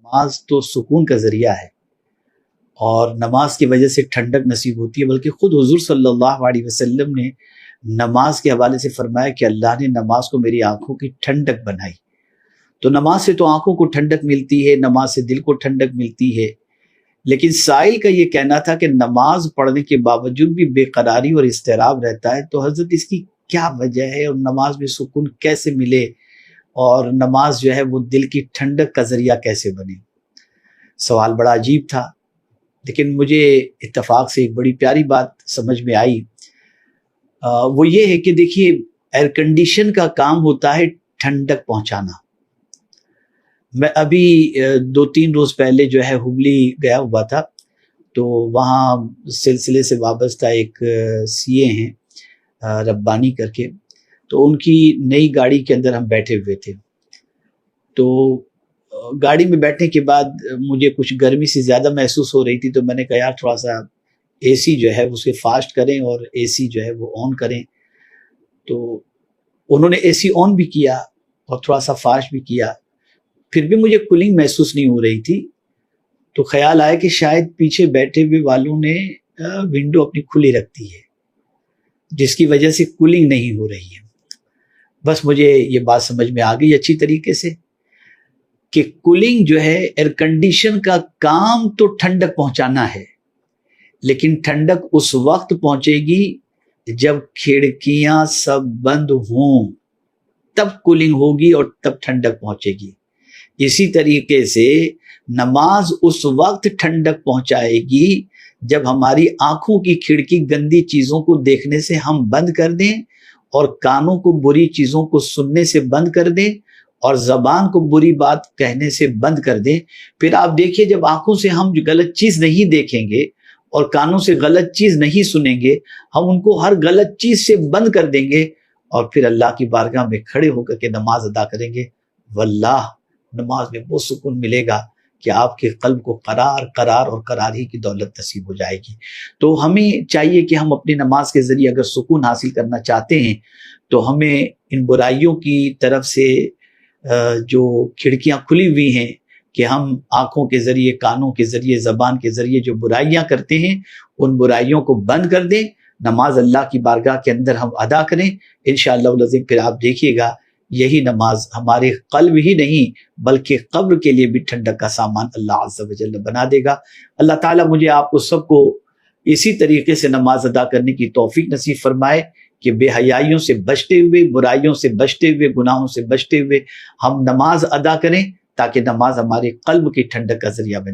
نماز تو سکون کا ذریعہ ہے اور نماز کی وجہ سے ٹھنڈک نصیب ہوتی ہے، بلکہ خود حضور صلی اللہ علیہ وسلم نے نماز کے حوالے سے فرمایا کہ اللہ نے نماز کو میری آنکھوں کی ٹھنڈک بنائی۔ تو نماز سے تو آنکھوں کو ٹھنڈک ملتی ہے، نماز سے دل کو ٹھنڈک ملتی ہے، لیکن سائل کا یہ کہنا تھا کہ نماز پڑھنے کے باوجود بھی بے قراری اور اضطراب رہتا ہے، تو حضرت اس کی کیا وجہ ہے اور نماز میں سکون کیسے ملے اور نماز جو ہے وہ دل کی ٹھنڈک کا ذریعہ کیسے بنے؟ سوال بڑا عجیب تھا، لیکن مجھے اتفاق سے ایک بڑی پیاری بات سمجھ میں آئی۔ وہ یہ ہے کہ دیکھیے، ایئر کنڈیشن کا کام ہوتا ہے ٹھنڈک پہنچانا۔ میں ابھی 2-3 روز پہلے جو ہے ہبلی گیا ہوا تھا، تو وہاں سلسلے سے وابستہ ایک سی اے ہیں ربانی کر کے، تو ان کی نئی گاڑی کے اندر ہم بیٹھے ہوئے تھے۔ تو گاڑی میں بیٹھنے کے بعد مجھے کچھ گرمی سے زیادہ محسوس ہو رہی تھی، تو میں نے کہا یار تھوڑا سا اے سی جو ہے اسے فاسٹ کریں اور اے سی جو ہے وہ آن کریں۔ تو انہوں نے اے سی آن بھی کیا اور تھوڑا سا فاسٹ بھی کیا، پھر بھی مجھے کولنگ محسوس نہیں ہو رہی تھی۔ تو خیال آیا کہ شاید پیچھے بیٹھے ہوئے والوں نے ونڈو اپنی کھلی رکھتی ہے، جس کی وجہ سے کولنگ نہیں ہو رہی ہے۔ بس مجھے یہ بات سمجھ میں آ گئی اچھی طریقے سے کہ کولنگ جو ہے، ایئر کنڈیشن کا کام تو ٹھنڈک پہنچانا ہے، لیکن ٹھنڈک اس وقت پہنچے گی جب کھڑکیاں سب بند ہوں، تب کولنگ ہوگی اور تب ٹھنڈک پہنچے گی۔ اسی طریقے سے نماز اس وقت ٹھنڈک پہنچائے گی جب ہماری آنکھوں کی کھڑکی گندی چیزوں کو دیکھنے سے ہم بند کر دیں اور کانوں کو بری چیزوں کو سننے سے بند کر دیں اور زبان کو بری بات کہنے سے بند کر دیں۔ پھر آپ دیکھیے، جب آنکھوں سے ہم غلط چیز نہیں دیکھیں گے اور کانوں سے غلط چیز نہیں سنیں گے، ہم ان کو ہر غلط چیز سے بند کر دیں گے اور پھر اللہ کی بارگاہ میں کھڑے ہو کر کے نماز ادا کریں گے۔ واللہ نماز میں وہ سکون ملے گا کہ آپ کے قلب کو قرار اور قرار ہی کی دولت نصیب ہو جائے گی۔ تو ہمیں چاہیے کہ ہم اپنی نماز کے ذریعے اگر سکون حاصل کرنا چاہتے ہیں تو ہمیں ان برائیوں کی طرف سے جو کھڑکیاں کھلی ہوئی ہیں کہ ہم آنکھوں کے ذریعے، کانوں کے ذریعے، زبان کے ذریعے جو برائیاں کرتے ہیں، ان برائیوں کو بند کر دیں، نماز اللہ کی بارگاہ کے اندر ہم ادا کریں۔ انشاءاللہ العظیم پھر آپ دیکھیے گا یہی نماز ہمارے قلب ہی نہیں بلکہ قبر کے لیے بھی ٹھنڈک کا سامان اللہ عز و جل بنا دے گا۔ اللہ تعالیٰ مجھے آپ کو سب کو اسی طریقے سے نماز ادا کرنے کی توفیق نصیب فرمائے کہ بے حیائیوں سے بچتے ہوئے، برائیوں سے بچتے ہوئے، گناہوں سے بچتے ہوئے ہم نماز ادا کریں، تاکہ نماز ہمارے قلب کی ٹھنڈک کا ذریعہ بنے۔